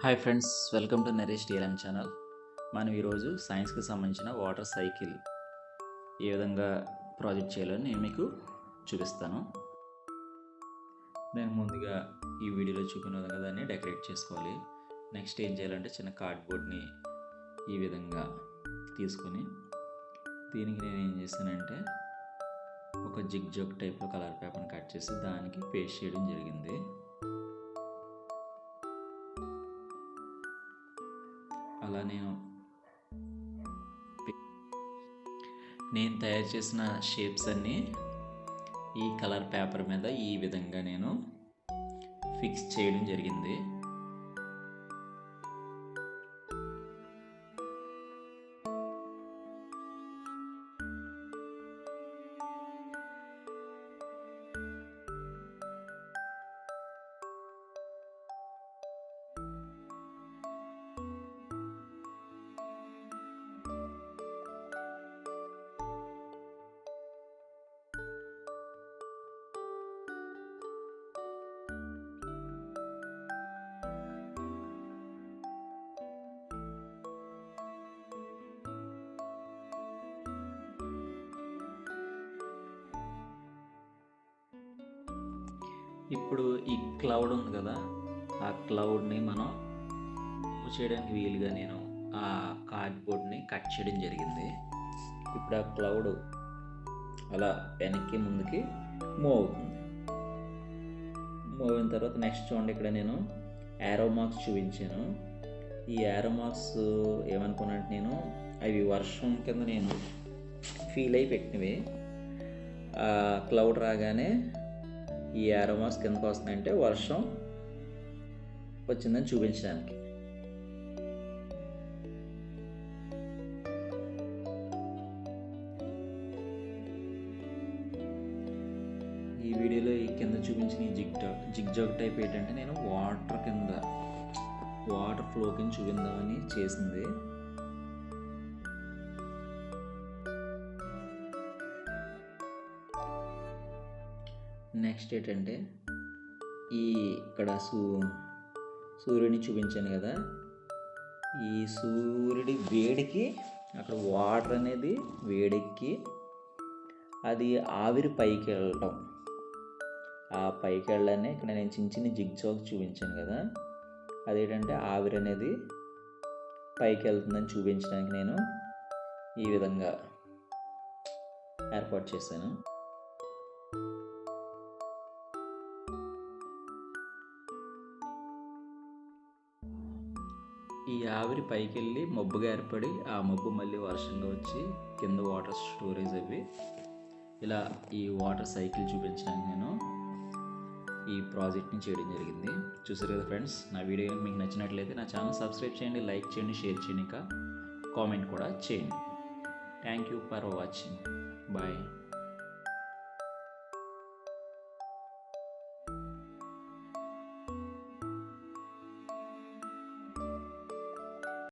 Hi friends, welcome to Naresh TLM channel. మనం ఈరోజు సైన్స్కి సంబంధించిన వాటర్ సైకిల్ ఏ విధంగా ప్రాజెక్ట్ చేయాలో నేను మీకు చూపిస్తాను. నేను ముందుగా ఈ వీడియోలో చూపిన విధంగా దాన్ని డెకరేట్ చేసుకోవాలి. నెక్స్ట్ ఏం చేయాలంటే చిన్న కార్డ్బోర్డ్ని ఈ విధంగా తీసుకొని దీనికి నేను ఏం చేశానంటే ఒక జిగ్ జగ్ టైప్లో కలర్ పేపర్ని కట్ చేసి దానికి పేస్ట్ చేయడం జరిగింది. అలా నేను తయారు చేసిన షేప్స్ అన్నీ ఈ కలర్ పేపర్ మీద ఈ విధంగా నేను ఫిక్స్ చేయడం జరిగింది. ఇప్పుడు ఈ క్లౌడ్ ఉంది కదా, ఆ క్లౌడ్ని మనం మూవ్ చేయడానికి వీలుగా నేను ఆ కార్డ్బోర్డ్ని కట్ చేయడం జరిగింది. ఇప్పుడు ఆ క్లౌడ్ అలా వెనక్కి ముందుకి మూవ్ అవుతుంది. మూవ్ అయిన తర్వాత నెక్స్ట్ చూడండి, ఇక్కడ నేను యారో మార్క్స్ చూపించాను. ఈ యారో మార్క్స్ ఏమనుకున్నానంటే నేను అవి వర్షం కింద నేను ఫీల్ అయి పెట్టినవి. క్లౌడ్ రాగానే ఈ యారో మార్క్స్ కిందకు వస్తున్నాయంటే వర్షం వచ్చిందని చూపించడానికి. ఈ వీడియోలో ఈ కింద చూపించిన ఈ జిగ్ జాగ్ టైప్ ఏంటంటే నేను వాటర్ ఫ్లో కింద చూపిందామని చేసింది. నెక్స్ట్ ఏంటంటే ఇక్కడ సూర్యుడిని చూపించాను కదా, ఈ సూర్యుడి వేడికి అక్కడ వాటర్ అనేది వేడెక్కి అది ఆవిరి పైకి వెళ్ళటం, ఆ పైకి వెళ్ళానే ఇక్కడ నేను చిన్న చిన్న జిగ్ జాగ్ చూపించాను కదా, అదేంటంటే ఆవిరి అనేది పైకి వెళ్తుందని చూపించడానికి నేను ఈ విధంగా ఏర్పాటు చేశాను. ఈ ఆవిరి పైకి వెళ్ళి మబ్బుగా ఏర్పడి ఆ మబ్బు మళ్ళీ వర్షంగా వచ్చి కింద వాటర్ స్టోరేజ్ అవి ఇలా ఈ వాటర్ సైకిల్ చూపించడానికి నేను ఈ ప్రాజెక్ట్ని చేయడం జరిగింది. చూసారు కదా ఫ్రెండ్స్, నా వీడియో మీకు నచ్చినట్లయితే నా ఛానల్ సబ్స్క్రైబ్ చేయండి, లైక్ చేయండి, షేర్ చేయండి, ఇంకా కామెంట్ కూడా చేయండి. Thank you for watching. Bye.